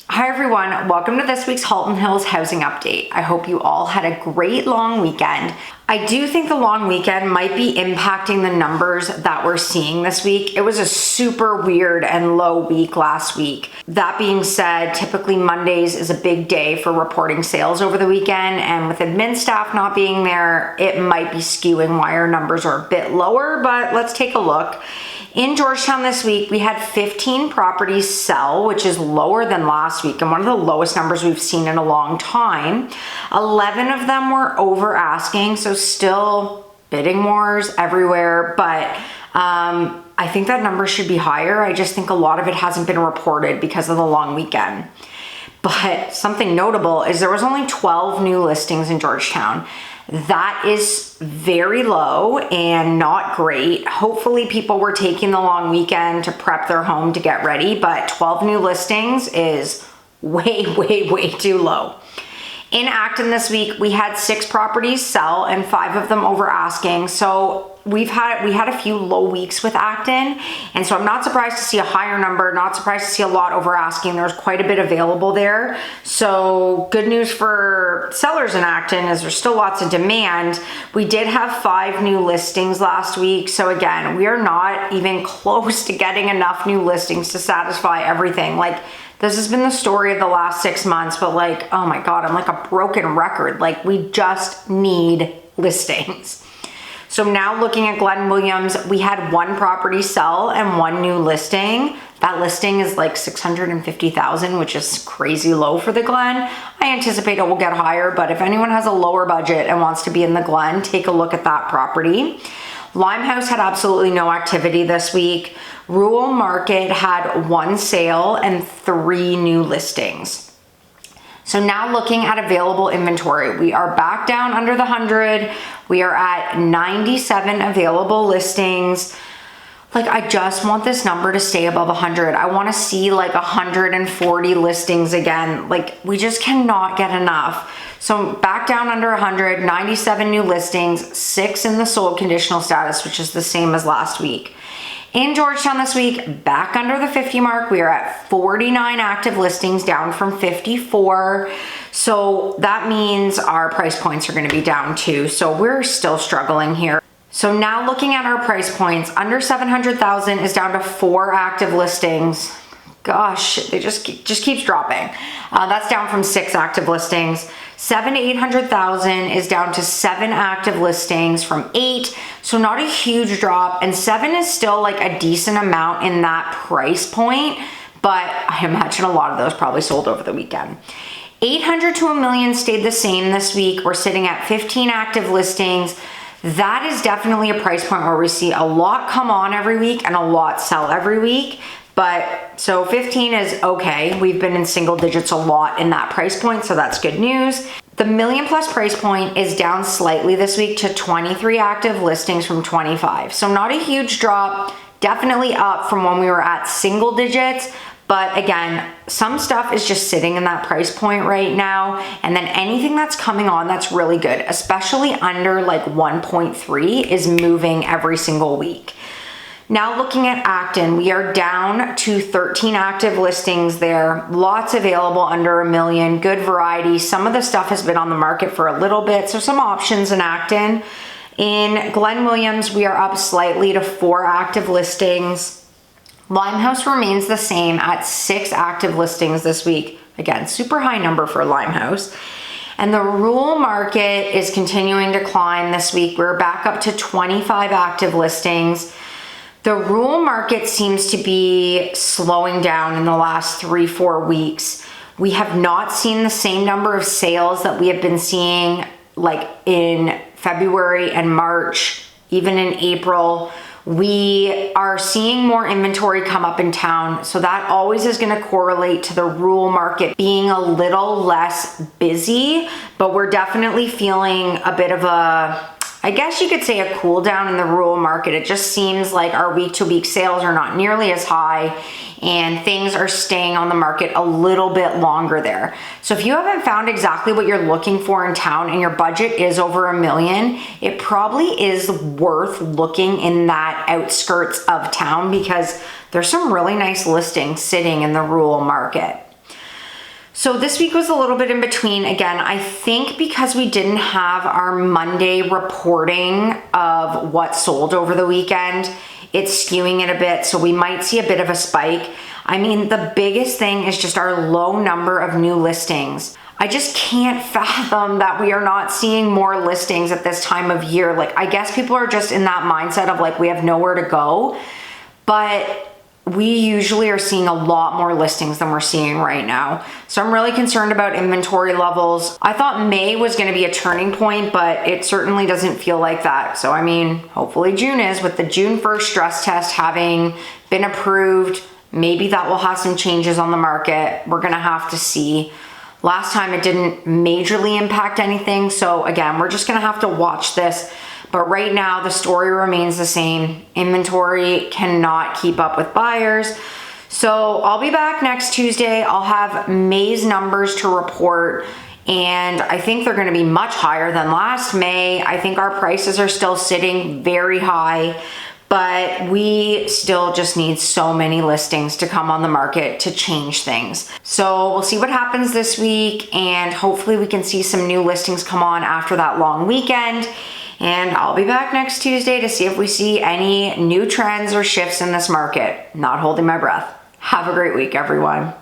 Hi everyone, welcome to this week's Halton Hills housing update. I hope you all had a great long weekend. I do think the long weekend might be impacting the numbers that we're seeing this week. It was a super weird and low week last week. That being said, typically Mondays is a big day for reporting sales over the weekend, and with admin staff not being there, it might be skewing why our numbers are a bit lower, but let's take a look. In Georgetown this week, we had 15 properties sell, which is lower than last week and one of the lowest numbers we've seen in a long time. 11 of them were over asking, so still bidding wars everywhere, but I think that number should be higher. I just think a lot of it hasn't been reported because of the long weekend. But something notable is there was only 12 new listings in Georgetown. That is very low and not great. Hopefully people were taking the long weekend to prep their home to get ready, but 12 new listings is way too low. In Acton this week, we had 6 properties sell and 5 of them over asking. So we had a few low weeks with Acton, and so I'm not surprised to see a higher number, not surprised to see a lot over asking. There's quite a bit available there. So good news for sellers in Acton is there's still lots of demand. We did have 5 new listings last week. So again, we are not even close to getting enough new listings to satisfy everything. Like, this has been the story of the last 6 months, but like, oh my God, I'm like a broken record. Like, we just need listings. So now looking at Glen Williams, we had 1 property sell and 1 new listing. That listing is like $650,000, which is crazy low for the Glen. I anticipate it will get higher, but if anyone has a lower budget and wants to be in the Glen, take a look at that property. Limehouse had absolutely no activity this week. Rural Market had 1 sale and 3 new listings. So now looking at available inventory, we are back down under the 100. We are at 97 available listings. Like, I just want this number to stay above 100. I want to see like 140 listings again. Like, we just cannot get enough. So back down under 100, 97 new listings, 6 in the sold conditional status, which is the same as last week. In Georgetown this week, back under the 50 mark, we are at 49 active listings, down from 54. So that means our price points are going to be down too. So we're still struggling here. So now looking at our price points, under 700,000 is down to 4 active listings. Gosh, it just keeps dropping. That's down from 6 active listings. 7 to 800,000 is down to 7 active listings from 8. So not a huge drop, and 7 is still like a decent amount in that price point, but I imagine a lot of those probably sold over the weekend. 800 to $1 million stayed the same this week. We're sitting at 15 active listings. That is definitely a price point where we see a lot come on every week and a lot sell every week. But so 15 is okay. We've been in single digits a lot in that price point, so that's good news. The $1 million+ price point is down slightly this week to 23 active listings from 25. So not a huge drop, definitely up from when we were at single digits. But again, some stuff is just sitting in that price point right now. And then anything that's coming on that's really good, especially under like 1.3, is moving every single week. Now looking at Acton, we are down to 13 active listings there. Lots available under $1 million, good variety. Some of the stuff has been on the market for a little bit, so some options in Acton. In Glen Williams, we are up slightly to 4 active listings. Limehouse remains the same at 6 active listings this week. Again, super high number for Limehouse. And the rural market is continuing to climb this week. We're back up to 25 active listings. The rural market seems to be slowing down in the last 3-4 weeks. We have not seen the same number of sales that we have been seeing like in February and March, even in April. We are seeing more inventory come up in town, so that always is going to correlate to the rural market being a little less busy, but we're definitely feeling a bit of a, I guess you could say, a cool down in the rural market. It just seems like our week-to-week sales are not nearly as high and things are staying on the market a little bit longer there. So if you haven't found exactly what you're looking for in town and your budget is over $1 million, it probably is worth looking in that outskirts of town because there's some really nice listings sitting in the rural market. So this week was a little bit in between. Again, I think because we didn't have our Monday reporting of what sold over the weekend, it's skewing it a bit. So we might see a bit of a spike. I mean, the biggest thing is just our low number of new listings. I just can't fathom that we are not seeing more listings at this time of year. Like, I guess people are just in that mindset of like, we have nowhere to go, but we usually are seeing a lot more listings than we're seeing right now. So I'm really concerned about inventory levels. I thought May was going to be a turning point, but it certainly doesn't feel like that. So I mean, hopefully June is, with the June 1st stress test having been approved. Maybe that will have some changes on the market. We're going to have to see. Last time it didn't majorly impact anything. So again, we're just going to have to watch this. But right now, the story remains the same. Inventory cannot keep up with buyers. So I'll be back next Tuesday. I'll have May's numbers to report, and I think they're gonna be much higher than last May. I think our prices are still sitting very high, but we still just need so many listings to come on the market to change things. So we'll see what happens this week, and hopefully we can see some new listings come on after that long weekend. And I'll be back next Tuesday to see if we see any new trends or shifts in this market. Not holding my breath. Have a great week, everyone.